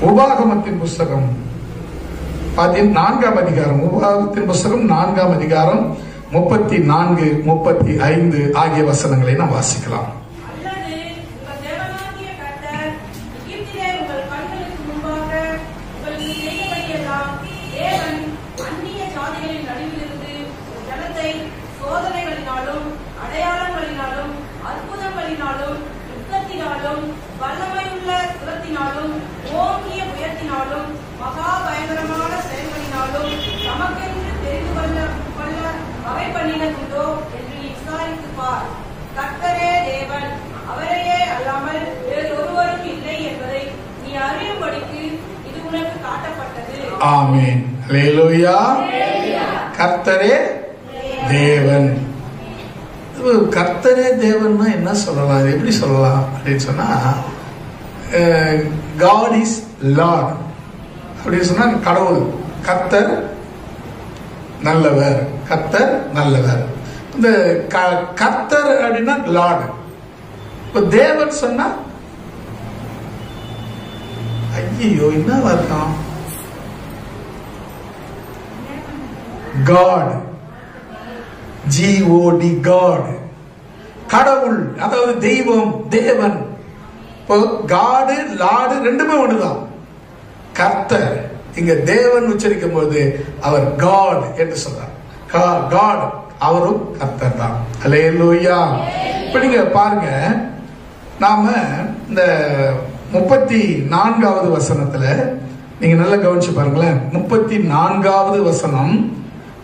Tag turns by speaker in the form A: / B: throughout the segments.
A: உபாகமத்தின் புஸ்தகம் 4ஆம் அதிகாரம், உபாகமத்தின் புஸ்தகம் 4ஆம் அதிகாரம் 34, 35 ஆகிய வசனங்களை நாம் வாசிக்கலாம்.
B: சோதனைகளினாலும் அடையாளங்களினாலும் அற்புதங்களினாலும் யுத்தத்தினாலும் வல்லமையுள்ள சுரத்தினாலும் ஓங்கிய புயத்தினாலும் மகா பயங்கரமான செயல்களினாலும் நமக்கென்று தெரிந்து கொள்ள வகை பண்ணினதுண்டோ என்று நீ விசாரித்து பார். கர்த்தரே தேவன், அவரையே அல்லாமல் வேறு ஒருவரும் இல்லை என்பதை நீ அறியும்படிக்கு இது உனக்கு காட்டப்பட்டது.
A: ஆமென். அல்லேலூயா. கர்த்தரே தேவன். கர்த்தரே தேவன் என்ன சொல்லலாம், எப்படி சொல்லலாம் அப்படின்னு சொன்னா, காட் இஸ் லார்ட் அப்படின்னு சொன்னா கடவுள், கர்த்தர் நல்லவர், கர்த்தர் நல்லவர். இந்த கர்த்தர் அப்படின்னா லார்டு. இப்ப தேவன் சொன்னா ஐயோ என்ன அர்த்தம்? காட், God, God, கடவுள், அதாவது தெய்வம், தேவன். இப்போ காடு லார்டு ரெண்டுமே ஒண்ணுதான். கர்த்தர் இங்க தேவன் உச்சரிக்கும் போது அவர் காட் என்று சொல்றார். காட், அவரும் கர்த்தர் தான். அல்லேலூயா. இப்ப நீங்க பாருங்க, நாம இந்த 34வது வசனத்துல நீங்க நல்லா கவனிச்சு பாருங்களேன். 34வது வசனம்,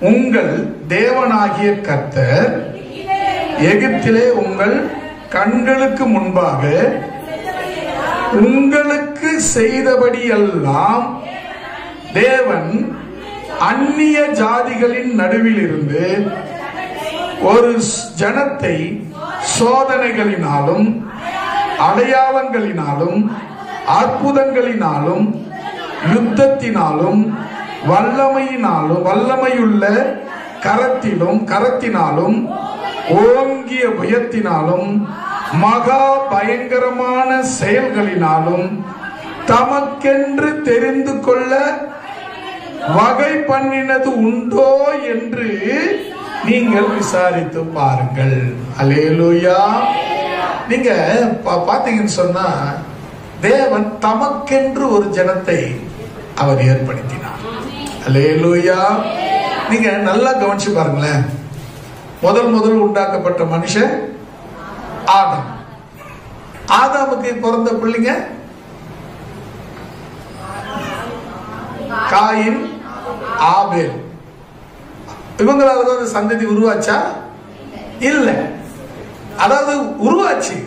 A: உங்கள் தேவனாகிய கர்த்தர் எகிப்திலே உங்கள் கண்களுக்கு முன்பாக உங்களுக்கு செய்தபடி எல்லாம் தேவன் அந்நிய ஜாதிகளின் நடுவில் இருந்து ஒரு ஜனத்தை சோதனைகளினாலும் அடையாளங்களினாலும் அற்புதங்களினாலும் யுத்தத்தினாலும் வல்லமையுள்ள கரத்தினாலும் ஓங்கிய புயத்தினாலும் மகா பயங்கரமான செயல்களினாலும் தமக்கென்று தெரிந்து கொள்ள வகை பண்ணினது உண்டோ என்று நீங்கள் விசாரித்து பாருங்கள். அல்லேலூயா. நீங்க பாத்தீங்கன்னு சொன்னா, தேவன் தமக்கென்று ஒரு ஜனத்தை அவர் ஏற்படுத்தினார். அல்லேலூயா. நீங்க நல்லா கவனிச்சு பாருங்களேன். முதல் உண்டாக்கப்பட்ட மனுஷன் ஆதாம். ஆதாமுக்கு பிறந்த பிள்ளைங்க காயின், ஆபேல். இவங்களால சந்ததி உருவாச்சா? இல்ல. அதாவது உருவாச்சு.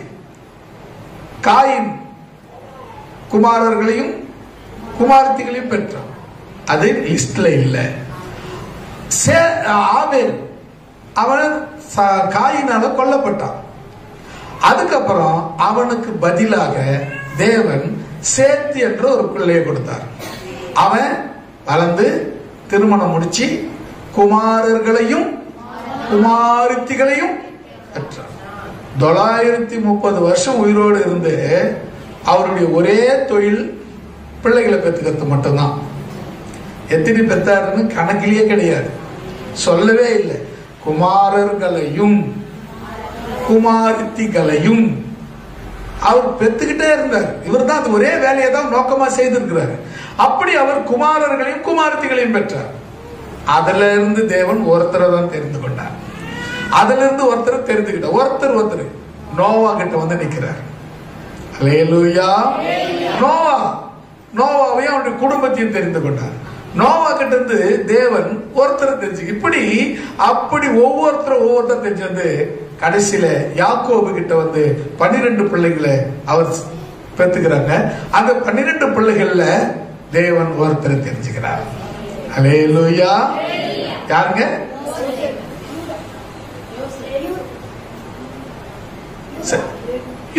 A: காயின் குமாரர்களையும் குமாரத்திகளையும் பெற்றான். அது லிஸ்ட்ல இல்ல. ஆபேல் அவன் காயினால கொல்லப்பட்டான். அதுக்கப்புறம் அவனுக்கு பதிலாக தேவன் சேத் என்ற ஒரு பிள்ளையை கொடுத்தார். அவன் வளர்ந்து திருமணம் முடிச்சு குமாரர்களையும் குமாரத்திகளையும் பெற்றான். 930 வருஷம் உயிரோடு இருந்து அவருடைய ஒரே தொழில் பிள்ளைகளை பெற்றுக்கிறது மட்டும்தான். எத்தனை பெற்றாருன்னு கணக்கிலேயே கிடையாது, சொல்லவே இல்லை. குமாரர்களையும் குமாரத்திகளையும் அவர் பெற்றுக்கிட்டே இருந்தார். இவர் தான் ஒரே வேலையை தான் நோக்கமா செய்திருக்கிறார். அப்படி அவர் குமாரர்களையும் குமாரத்திகளையும் பெற்றார். அதுல இருந்து தேவன் ஒருத்தரை தான் தெரிந்து கொண்டார். அதுல இருந்து ஒருத்தர் தெரிஞ்சுக்கிட்டார். ஒருத்தர் நோவா கிட்ட வந்து நிக்கிறார். அல்லேலூயா. நோவாவையும் அவருடைய குடும்பத்தையும் தெரிந்து கொண்டார். நோவா கிட்ட இருந்து தேவன் ஒருத்தர் தெரிஞ்சு, அப்படி ஒவ்வொருத்தர் தெரிஞ்சு கடைசியில யாக்கோபு கிட்ட வந்து 12 பிள்ளைகளை அவர் பெற்றுக்கிறாங்க. அந்த 12 பிள்ளைகள்ல தேவன் ஒருத்தரை தெரிஞ்சுக்கிறார். அல்லேலூயா. யாருங்க?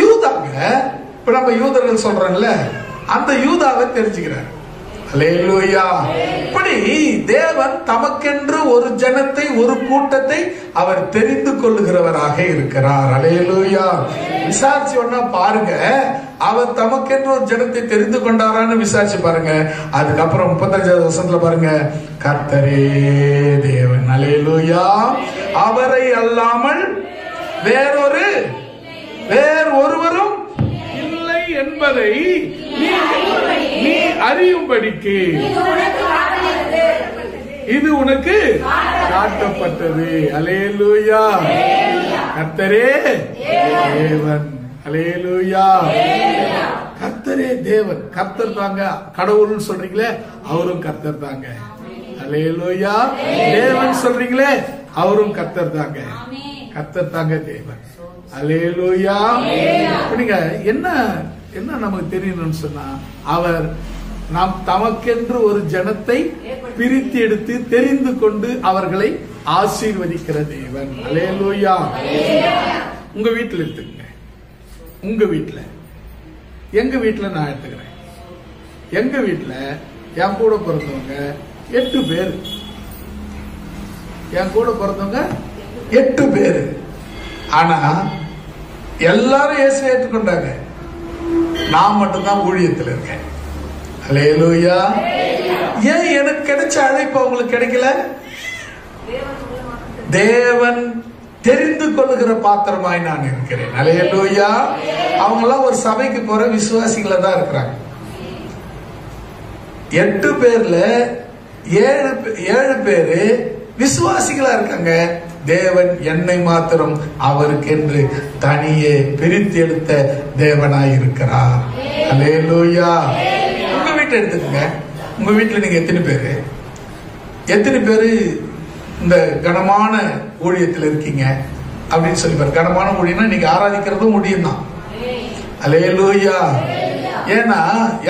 A: யூதாங்க. இப்ப நம்ம யூதர்கள் சொல்றோம்ல, அந்த யூதாவை தெரிஞ்சுக்கிறார். அல்லேலூயா. இப்படி தேவன் தமக்கென்று ஒரு ஜனத்தை, ஒரு கூட்டத்தை அவர் தெரிந்து கொள்ளுகிறவராக இருக்கிறார். அல்லேலூயா. விசாரிச்சு ஒன்னா பாருங்க, அவர் தமக்கென்று ஒரு ஜனத்தை தெரிந்து கொண்டாரான்னு விசாரிச்சு பாருங்க. அதுக்கப்புறம் 35வது வசனத்துல பாருங்க, கர்த்தரே தேவன், அல்லேலூயா, அவரை அல்லாமல் வேறொருவரும் இல்லை என்பதை நீ அறியும்படிக்கு இது உனக்கு காட்டப்பட்டது. அல்லேலூயா, கர்த்தரே தேவன், அல்லேலூயா, கர்த்தரே தேவன். கர்த்தர் தாங்க கடவுள்னு சொல்றீங்களே, அவரும் கர்த்தர் தாங்க. அல்லேலூயா, தேவன் சொல்றீங்களே, அவரும் கர்த்தர் தாங்க. கர்த்தர் தாங்க தேவன். அல்லேலூயா. நீங்க என்ன நமக்கு தெரியணும்னு சொன்னா, அவர் நாம் தமக்கென்று ஒரு ஜனத்தை பிரித்து எடுத்து தெரிந்து கொண்டு அவர்களை ஆசீர்வதிக்கிற தேவன். அல்லேலூயா. உங்க வீட்டில் எடுத்துக்கங்க, உங்க வீட்டுல, எங்க வீட்டுல நான் எடுத்துக்கிறேன். எங்க வீட்டுல என் கூட பிறந்தவங்க 8 பேர். என் கூட பிறந்தவங்க 8 பேர். ஆனா எல்லாரும் இயேசுவை ஏற்றுக்கொண்டாங்க, நான் மட்டும்தான் ஊழியத்தில் இருக்கேன். அல்லேலூயா. ஏன் எனக்கு கிடைச்ச அழைப்பு அவங்களுக்கு கிடைக்கல? தேவன் தெரிந்து கொள்ளுகிற பாத்திரமாய் நான் இருக்கிறேன். அல்லேலூயா. அவங்க எல்லாம் ஒரு சபைக்கு போற விசுவாசிகளா தான் இருக்கிறாங்க. 8 பேர்ல 7 பேரு விசுவாசிகளா இருக்காங்க. தேவன் என்னை மாத்திரம் அவருக்கென்று தனியே பிரித்து எடுத்த தேவனாய் இருக்கிறார். அல்லேலூயா. உங்க வீட்டுல எடுத்துக்கங்க, உங்க வீட்டுல நீங்க எத்தனை பேரு இந்த கனமான ஊழியத்தில் இருக்கீங்க அப்படின்னு சொல்லி பாரு. கனமான ஊழியம்னா நீங்க ஆராதிக்கிறதும் ஊழியம் தான். அல்லேலூயா. ஏன்னா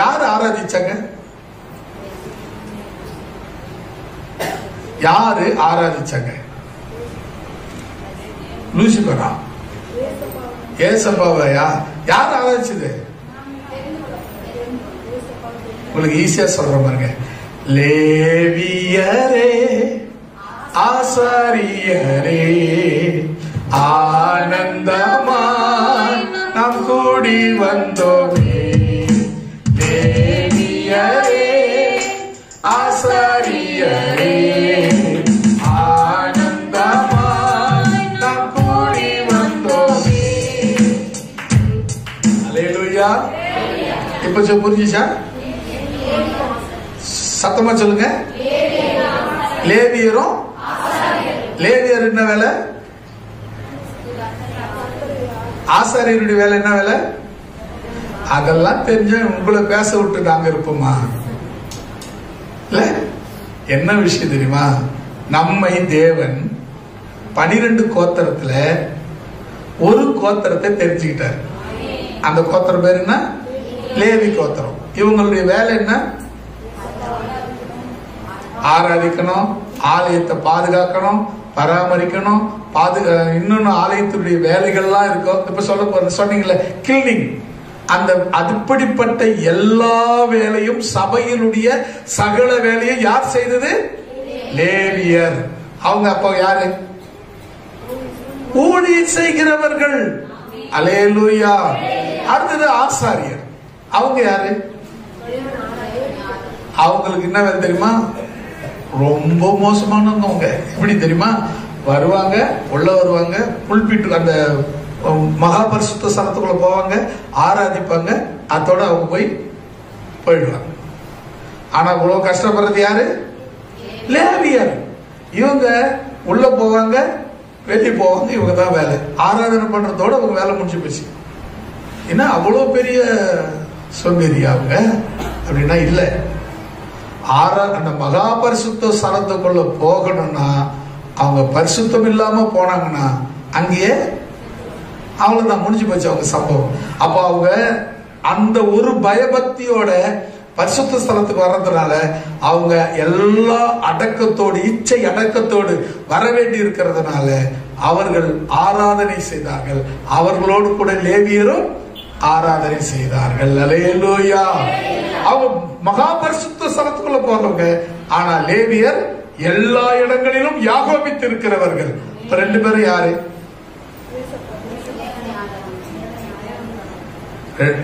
A: யாரு ஆராதிச்சாங்க? யாரு ஆராதிச்சாங்க? லூசிபரா? ஏசப்பாவையா? யார் ஆராதிச்சது? உங்களுக்கு ஈஸியா சொல்ற பாருங்க, லேவியரே ஆசாரியரே ஆனந்தமாய் நாம் கூடி வந்தோமே. லேவியரே ஆசாரியரே இப்ப புரிஞ்சுச்சா? சத்தமா சொல்லுங்க. லேவியரும், லேவியர் என்ன வேலை? ஆசாரியருடைய வேலை என்ன வேலை? அதெல்லாம் தெரிஞ்ச உங்களை பேச விட்டு நாங்க இருப்போமா? இல்ல, என்ன விஷயம் தெரியுமா? நம்மை தேவன் 12 கோத்திரத்துல ஒரு கோத்திரத்தை தெரிஞ்சுக்கிட்டார். அந்த கோத்திரம் பேர் என்ன? லேவி கோத்திரம். இவங்களுடைய வேலை என்ன? ஆராதிக்கணும், ஆலயத்தை பாதுகாக்கணும், பராமரிக்கணும், இன்னொன்னு ஆலயத்துடைய வேலைகள்லாம் இருக்கும். இப்ப சொன்னீங்கல்ல கிளீனிங், அந்த அதுபடிப்பட்ட எல்லா வேலையும் சபையினுடைய சகல வேலையை யார் செய்தது? லேவியர். அவங்க அப்ப யாரு? ஊழியம் செய்கிறவர்கள். அல்லேலூயா. அடுத்தது ஆசாரியர். அவங்க யாரு? அவங்களுக்கு என்ன வேலை தெரியுமா? ரொம்ப மோசமானவங்க. எப்படி தெரியுமா? வருவாங்க, உள்ள வருவாங்க, புல்பிட்டு அந்த மகாபரிசுத்த ஸ்தலத்துக்குள்ள போவாங்க, ஆராதிப்பாங்க, அதோட அவங்க போயிடுவாங்க. ஆனா இவ்வளவு கஷ்டப்படுறது யாரு? லேவியர். இவங்க உள்ள போவாங்க, வெளியே போவாங்க, இவங்க தான் வேலை. ஆராதனை பண்றதோட அவங்க வேலை முடிஞ்சு போச்சு. ஏன்னா அவ்வளவு பெரிய சோம்பேறியா அவங்க? அப்படின்னா இல்ல. அந்த மகா பரிசுத்த ஸ்தலத்துக்குள்ள போகணும்னா அவங்க பரிசுத்தம் இல்லாம போனாங்கன்னா அங்கேயே அவ்வளவுதான், முடிஞ்சு போச்சு அவங்க சம்பவம். அப்ப அவங்க அந்த ஒரு பயபக்தியோட பரிசுத்த ஸ்தலத்துக்கு வர்றதுனால அவங்க எல்லா அடக்கத்தோடு, இச்சை அடக்கத்தோடு வர வேண்டி இருக்கிறதுனால அவர்கள் ஆராதனை செய்தார்கள். அவர்களோடு கூட லேவியரும் ஆராதனை செய்தார்கள். அல்லேலூயா. அவங்க மகா பரிசுத்த ஸ்தலத்துக்குள்ள போறவங்க. ஆனா லேவியர் எல்லா இடங்களிலும் யாகோபித்து இருக்கிறவர்கள். 2 பேரும் யாரு?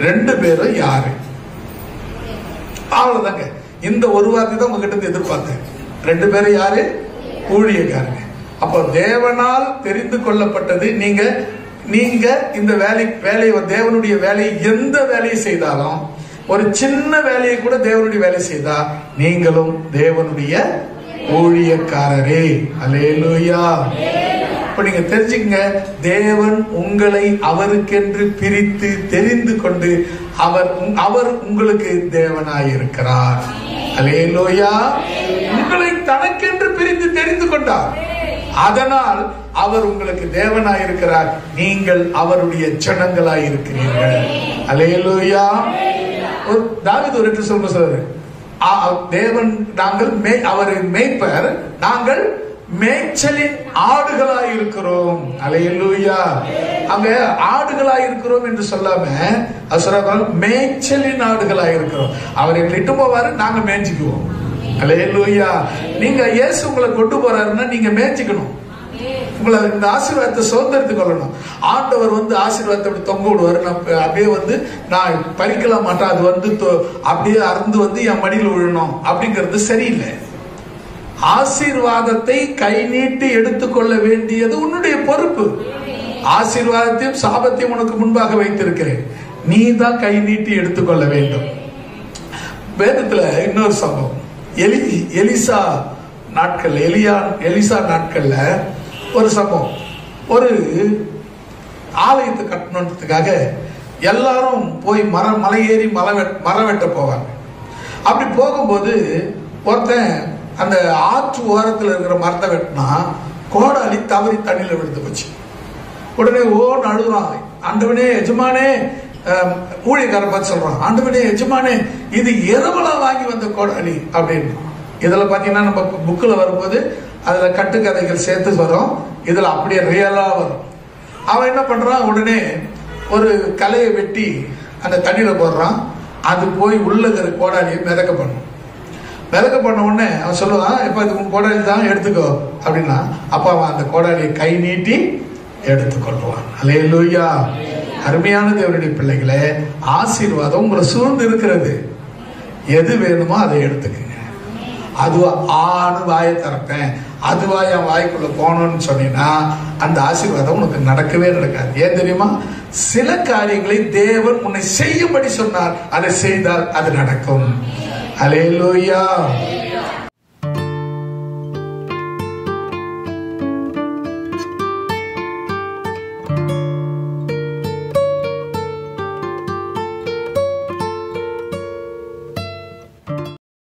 A: ரெண்டு பேரும் யாரு? அவ்வளவுதாங்க. இந்த ஒரு வார்த்தை தான் உங்ககிட்ட எதிர்பார்த்தேன். ரெண்டு பேரும் யாரு? ஊழியக்காரங்க. அப்போ தேவனால் தெரிந்து கொள்ளப்பட்டது. நீங்க இந்த வேலையை தேவனுடைய வேலையை, எந்த வேலையை செய்தாலும், ஒரு சின்ன வேலையை கூட தேவனுடைய வேலை செய்தா நீங்களும் தேவனுடைய ஊழியக்காரரே. அல்லேலூயா. இப்ப நீங்க தெரிஞ்சுக்கங்க, தேவன் உங்களை அவருக்கென்று பிரித்து தெரிந்து கொண்டு அவர் உங்களுக்கு தேவனாயிருக்கிறார். அல்லேலூயா. உங்களை தனக்கென்று பிரித்து தெரிந்து கொண்டார். அதனால் அவர் உங்களுக்கு தேவனாயிருக்கிறார். நீங்கள் அவருடைய ஜனங்களாயிருக்கிறீர்கள். அல்லேலூயா. தாவீது ஒரு இடத்துல சொல்றாரு, தேவன் நாங்கள் அவரின் மேய்ப்பர், நாங்கள் மேய்ச்சலின் ஆடுகளாய் இருக்கிறோம். அல்லேலூயா. அங்க ஆடுகளாய் இருக்கிறோம் என்று சொல்லாம மேய்ச்சலின் ஆடுகளாய் இருக்கிறோம். அவர் எங்களை இட்டு போவாரு, நாங்க மேய்ச்சிக்குவோம். அல்லேலூயா. நீங்க இயேசு உங்களை கொண்டு போறாருன்னா நீங்க மேய்ச்சிக்கணும். உங்களை இந்த ஆசீர்வாதத்தை சுதந்திரத்துக் கொள்ளணும். ஆண்டவர் ஆசீர்வாதத்தை அப்படி தொங்க விடுவாரு, அப்படியே நான் பறிக்கலாம் மாட்டேன், அது அப்படியே அறுந்து என் மடியில் விழணும் அப்படிங்கிறது சரியில்லை. ஆசீர்வாதத்தை கை நீட்டி எடுத்துக்கொள்ள வேண்டியது உன்னுடைய பொறுப்பு. ஆசீர்வாதத்தையும் சாபத்தையும் உனக்கு முன்பாக வைத்திருக்கிறேன், நீ தான் கை நீட்டி எடுத்துக்கொள்ள வேண்டும். வேதத்துல இன்னொரு சம்பவம், எலிசா நாட்கள்ல ஒரு சம்பவம். ஒரு ஆலயத்தை கட்டணுன்றதுக்காக எல்லாரும் போய் மலை ஏறி மரம் வெட்ட போவாங்க. அப்படி போகும்போது ஒருத்தன் அந்த ஆற்று ஓரத்தில் இருக்கிற மரத்தை வெட்டினா கோடாலி தவறி தண்ணியில விழுந்து போச்சு. உடனே ஓன்னு அழுகுறான், ஆண்டவனே எஜமானே. ஊழியக்காரன் பார்த்து சொல்றான், ஆண்டவனே எஜமானே, இது எதவளா வாங்கி வந்த கோடாலி அப்படின்னு. இதுல பாத்தீங்கன்னா நம்ம புக்ல வரும்போது அதுல கட்டுக்கதைகள் சேர்த்து வரும், இதுல அப்படியே ரியலா வரும். அவன் என்ன பண்றான், உடனே ஒரு கலையை வெட்டி அந்த தண்ணியில போடுறான். அது போய் உள்ள இருக்கிற கோடாலியை மிதக்க பண்ண உடனே அவன் சொல்லுவான், இப்ப இது உன் கோடாலி தான், எடுத்துக்கோ அப்படின்னா. அப்ப அவன் அந்த கோடாலியை கை நீட்டி எடுத்துக்கொள்வான். அல்லேலூயா. அருமையான தேவனுடைய பிள்ளைகளே, ஆசீர்வாதம் உங்களை சூழ்ந்து இருக்கிறது. எது வேணுமோ அதை எடுத்துக்கங்க. அதுவா ஆணு வாயை திறப்பேன், அதுவா என் வாய்க்குள்ள போகணும்னு சொன்னீங்கன்னா அந்த ஆசீர்வாதம் உனக்கு நடக்கவே நடக்காது. ஏன் தெரியுமா? சில காரியங்களை தேவன் உன்னை செய்யும்படி சொன்னார், அதை செய்தால் அது நடக்கும். அல்லேலூயா.